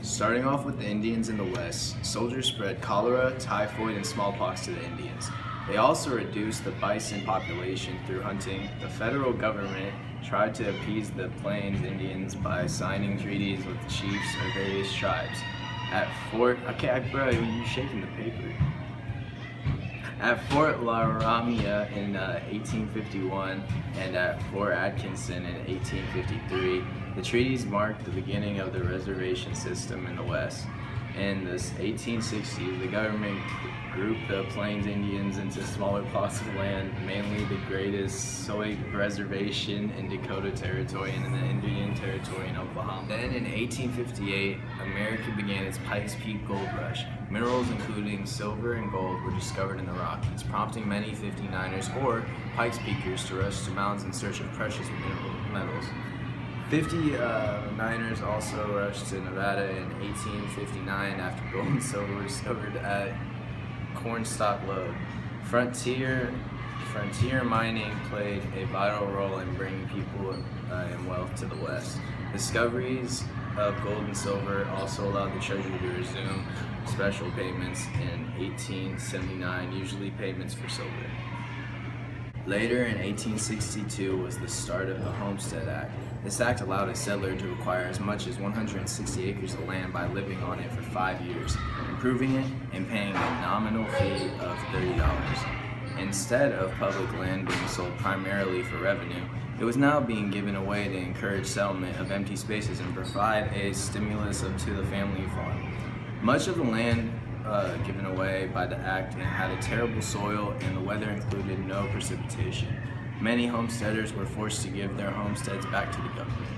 Starting off with the Indians in the West, soldiers spread cholera, typhoid, and smallpox to the Indians. They also reduced the bison population through hunting. The federal government tried to appease the Plains Indians by signing treaties with the chiefs of various tribes. At Fort, bro, you shaking the paper. At Fort Laramie in 1851 and at Fort Atkinson in 1853, the treaties marked the beginning of the reservation system in the West. In the 1860s, the government grouped the Plains Indians into smaller plots of land, mainly the Greatest Soy Reservation in Dakota Territory and in the Indian Territory in Oklahoma. Then in 1858, America began its Pikes Peak gold rush. Minerals including silver and gold were discovered in the Rockies, prompting many 59ers or Pikes Peakers to rush to mountains in search of precious metals. 59ers also rushed to Nevada in 1859 after gold and silver were discovered at Cornstalk Lode. Frontier mining played a vital role in bringing people and wealth to the West. Discoveries of gold and silver also allowed the Treasury to resume special payments in 1879, usually payments for silver. Later in 1862 was the start of the Homestead Act. This act allowed a settler to acquire as much as 160 acres of land by living on it for 5 years, improving it, and paying a nominal fee of $30. Instead of public land being sold primarily for revenue, it was now being given away to encourage settlement of empty spaces and provide a stimulus to the family farm. Much of the land given away by the act had a terrible soil, and the weather included no precipitation. Many homesteaders were forced to give their homesteads back to the government.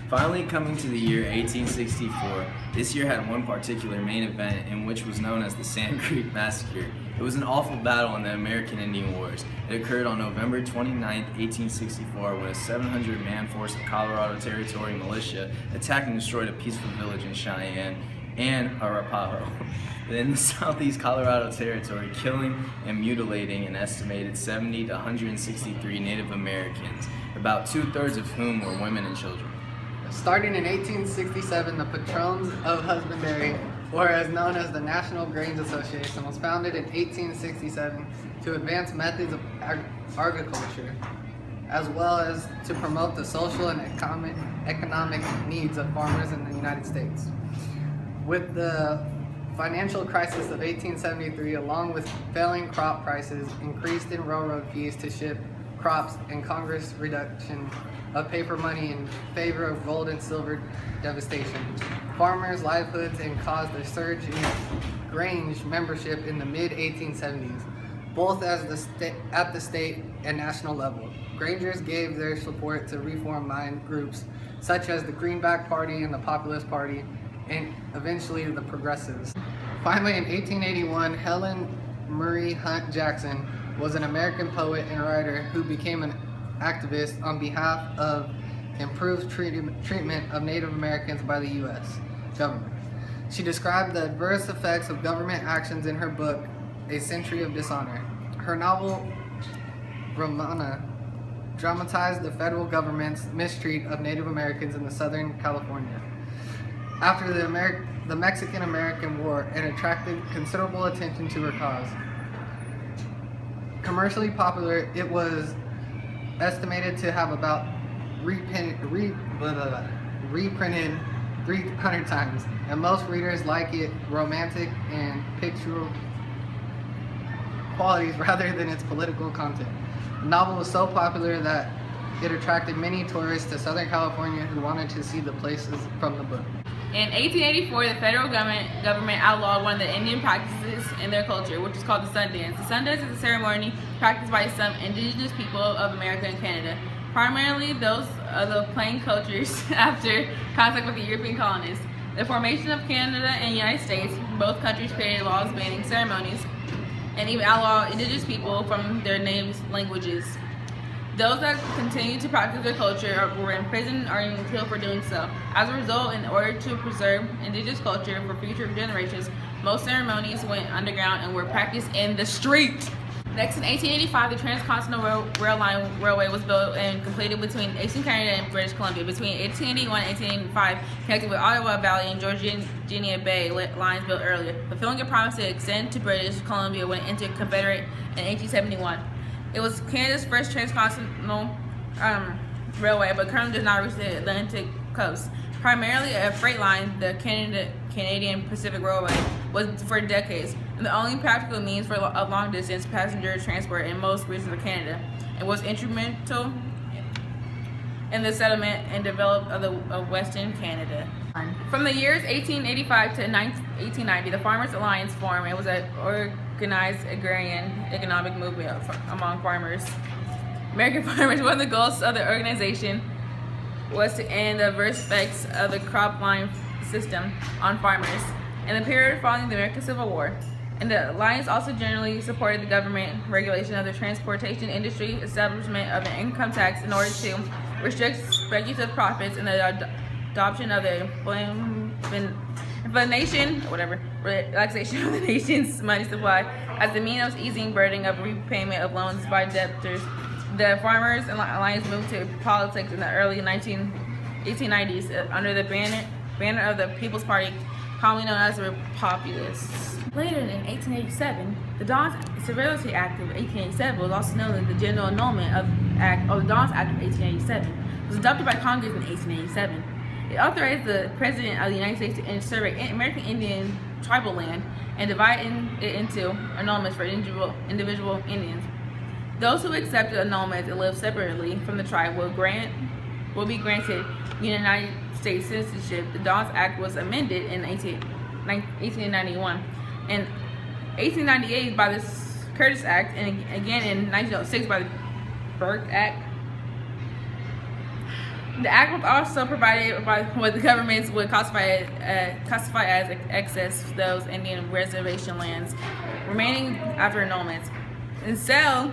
Finally, coming to the year 1864, this year had one particular main event in which was known as the Sand Creek Massacre. It was an awful battle in the American Indian Wars. It occurred on November 29, 1864, when a 700-man force of Colorado Territory militia attacked and destroyed a peaceful village in Cheyenne and Arapaho in the southeast Colorado Territory, killing and mutilating an estimated 70 to 163 Native Americans, about 2/3 of whom were women and children. Starting in 1867, the Patrons of Husbandry, or as known as the National Grains Association, was founded in 1867 to advance methods of agriculture, as well as to promote the social and economic needs of farmers in the United States. With the financial crisis of 1873, along with failing crop prices, increased in railroad fees to ship crops, and Congress reduction of paper money in favor of gold and silver devastation, farmers' livelihoods, and caused a surge in Grange membership in the mid-1870s, both at the state and national level. Grangers gave their support to reform-minded groups such as the Greenback Party and the Populist Party, and eventually the Progressives. Finally, in 1881, Helen Murray Hunt Jackson was an American poet and writer who became an activist on behalf of improved treatment of Native Americans by the U.S. government. She described the adverse effects of government actions in her book, A Century of Dishonor. Her novel, Ramona, dramatized the federal government's mistreat of Native Americans in Southern California after the Mexican-American War, and attracted considerable attention to her cause. Commercially popular, it was estimated to have about reprinted 300 times, and most readers like its romantic and pictorial qualities rather than its political content. The novel was so popular that it attracted many tourists to Southern California who wanted to see the places from the book. In 1884, the federal government outlawed one of the Indian practices in their culture, which is called the sun dance. The sun dance is a ceremony practiced by some indigenous people of America and Canada, primarily those of the plain cultures after contact with the European colonists. The formation of Canada and the United States, both countries created laws banning ceremonies and even outlawed indigenous people from their native languages. Those that continued to practice their culture were imprisoned or even killed for doing so. As a result, in order to preserve indigenous culture for future generations, most ceremonies went underground and were practiced in the street. The Next, in 1885, the Transcontinental Railway was built and completed between eastern Canada and British Columbia. Between 1881 and 1885, connected with Ottawa Valley and Georgiana Bay lines built earlier, fulfilling a promise to extend to British Columbia when it entered Confederate in 1871. It was Canada's first transcontinental railway, but currently does not reach the Atlantic coast. Primarily a freight line, the Canadian Pacific Railway was for decades the only practical means for a long-distance passenger transport in most regions of Canada, and was instrumental in the settlement and development of Western Canada. From the years 1885 to 1890, the Farmers Alliance formed. It was an organized agrarian economic movement among farmers. American farmers. One of the goals of the organization was to end the adverse effects of the cropline system on farmers in the period following the American Civil War. And the Alliance also generally supported the government regulation of the transportation industry, establishment of an income tax in order to restrict speculative profits, and the adoption of the relaxation of the nation's money supply as the means of easing burden of repayment of loans by debtors. The Farmers Alliance moved to politics in the early 1890s under the banner of the People's Party, commonly known as the Populists. Later in 1887, the Dawes Severalty Act of 1887 was also known as the General Annulment of the Dawes Act of 1887. It was adopted by Congress in 1887. It authorized the President of the United States to survey American Indian tribal land and divide it into annulments for individual Indians. Those who accepted annulments and lived separately from the tribe will be granted United States citizenship. The Dawes Act was amended in 1891. In 1898 by the Curtis Act, and again in 1906 by the Burke Act. The act was also provided by what the governments would classify as excess those Indian reservation lands remaining after annulments, and sell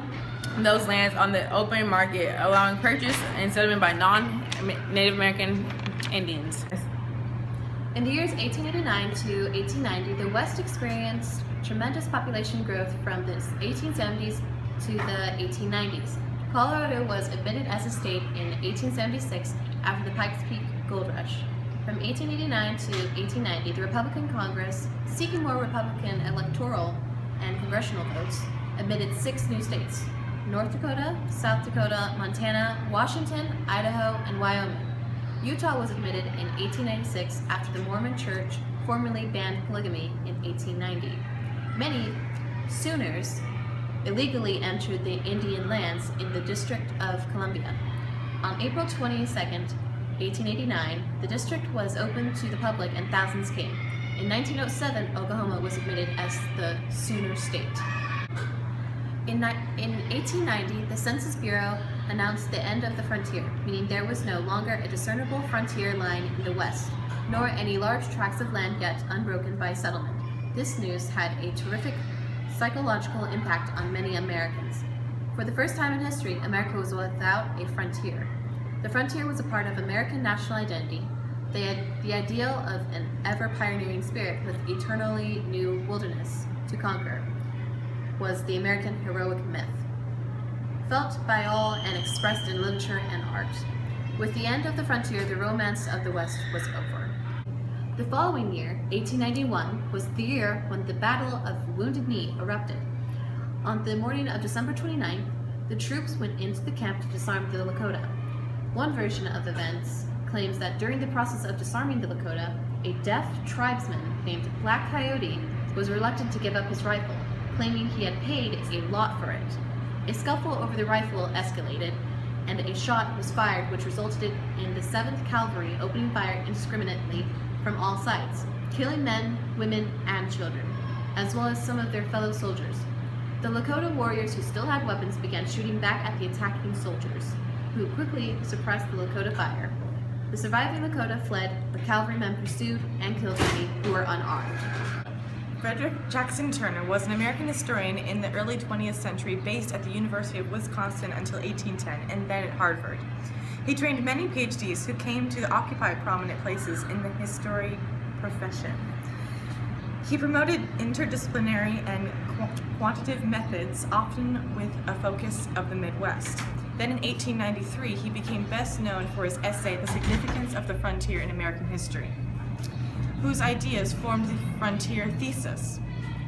those lands on the open market, allowing purchase and settlement by non-Native American Indians. In the years 1889 to 1890, the West experienced tremendous population growth from the 1870s to the 1890s. Colorado was admitted as a state in 1876 after the Pikes Peak Gold Rush. From 1889 to 1890, the Republican Congress, seeking more Republican electoral and congressional votes, admitted 6 new states: North Dakota, South Dakota, Montana, Washington, Idaho, and Wyoming. Utah was admitted in 1896 after the Mormon Church formally banned polygamy in 1890. Many Sooners illegally entered the Indian lands in the District of Columbia. On April 22, 1889, the district was opened to the public and thousands came. In 1907, Oklahoma was admitted as the Sooner state. In 1890, the Census Bureau announced the end of the frontier, meaning there was no longer a discernible frontier line in the West, nor any large tracts of land yet unbroken by settlement. This news had a terrific psychological impact on many Americans. For the first time in history, America was without a frontier. The frontier was a part of American national identity, the ideal of an ever-pioneering spirit with eternally new wilderness to conquer was the American heroic myth, felt by all and expressed in literature and art. With the end of the frontier, the romance of the West was over. The following year, 1891, was the year when the Battle of Wounded Knee erupted. On the morning of December 29th, the troops went into the camp to disarm the Lakota. One version of events claims that during the process of disarming the Lakota, a deaf tribesman named Black Coyote was reluctant to give up his rifle, claiming he had paid a lot for it. A scuffle over the rifle escalated, and a shot was fired, which resulted in the 7th Cavalry opening fire indiscriminately from all sides, killing men, women, and children, as well as some of their fellow soldiers. The Lakota warriors who still had weapons began shooting back at the attacking soldiers, who quickly suppressed the Lakota fire. The surviving Lakota fled, but cavalrymen pursued and killed many who were unarmed. Frederick Jackson Turner was an American historian in the early 20th century based at the University of Wisconsin until 1810 and then at Harvard. He trained many PhDs who came to occupy prominent places in the history profession. He promoted interdisciplinary and quantitative methods, often with a focus of the Midwest. Then in 1893, he became best known for his essay, The Significance of the Frontier in American History, whose ideas formed the frontier thesis.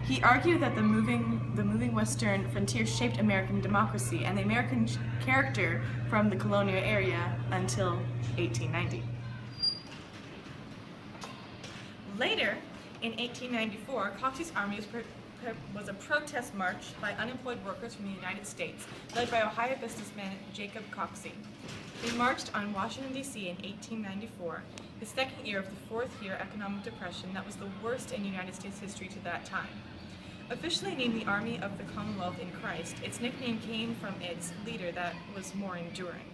He argued that the moving western frontier shaped American democracy and the American character from the colonial area until 1890. Later, in 1894, Coxey's army was a protest march by unemployed workers from the United States, led by Ohio businessman Jacob Coxey. They marched on Washington, D.C. in 1894, the second year of the fourth-year economic depression that was the worst in United States history to that time. Officially named the Army of the Commonwealth in Christ, its nickname came from its leader that was more enduring.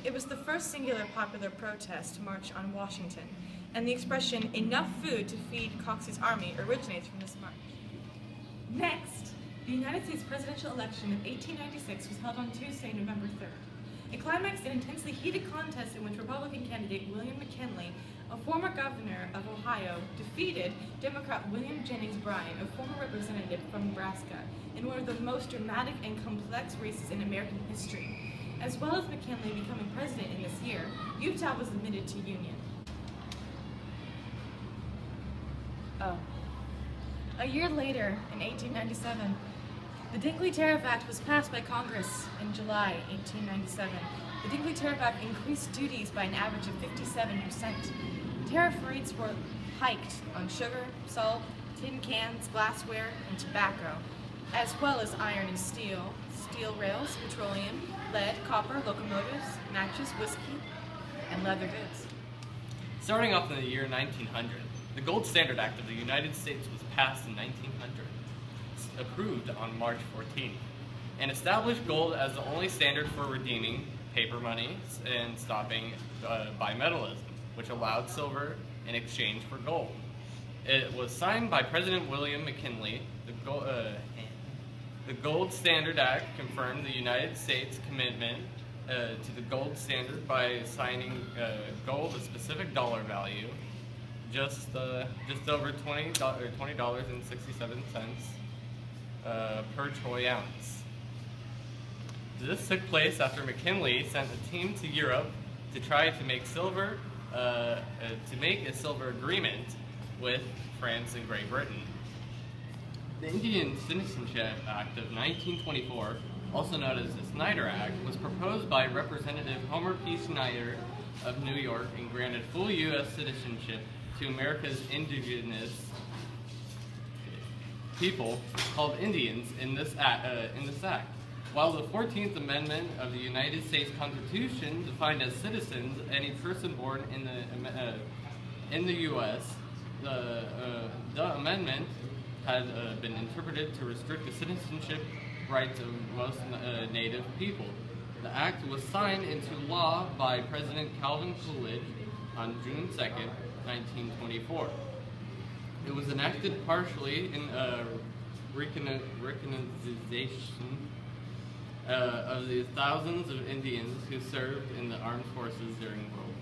It was the first singular popular protest march on Washington, and the expression, "enough food to feed Coxey's army," originates from this march. Next, the United States presidential election of 1896 was held on Tuesday, November 3rd. It climaxed an intensely heated contest in which Republican candidate William McKinley, a former governor of Ohio, defeated Democrat William Jennings Bryan, a former representative from Nebraska, in one of the most dramatic and complex races in American history. As well as McKinley becoming president in this year, Utah was admitted to Union. A year later, in 1897, the Dingley Tariff Act was passed by Congress in July 1897. The Dingley Tariff Act increased duties by an average of 57%. Tariff rates were hiked on sugar, salt, tin cans, glassware, and tobacco, as well as iron and steel, steel rails, petroleum, lead, copper, locomotives, matches, whiskey, and leather goods. Starting off in the year 1900, the Gold Standard Act of the United States was passed in 1900, approved on March 14th, and established gold as the only standard for redeeming paper money and stopping bimetallism, which allowed silver in exchange for gold. It was signed by President William McKinley. The Gold Standard Act confirmed the United States' commitment to the gold standard by signing gold a specific dollar value, just over $20.67 per troy ounce. This took place after McKinley sent a team to Europe to try to make a silver agreement with France and Great Britain. The Indian Citizenship Act of 1924, also known as the Snyder Act, was proposed by Representative Homer P. Snyder of New York and granted full U.S. citizenship to America's indigenous people, called Indians, in this act. While the 14th Amendment of the United States Constitution defined as citizens any person born in the U.S., the amendment had been interpreted to restrict the citizenship rights of most Native people. The act was signed into law by President Calvin Coolidge on June 2nd, 1924. It was enacted partially in recognition of the thousands of Indians who served in the armed forces during World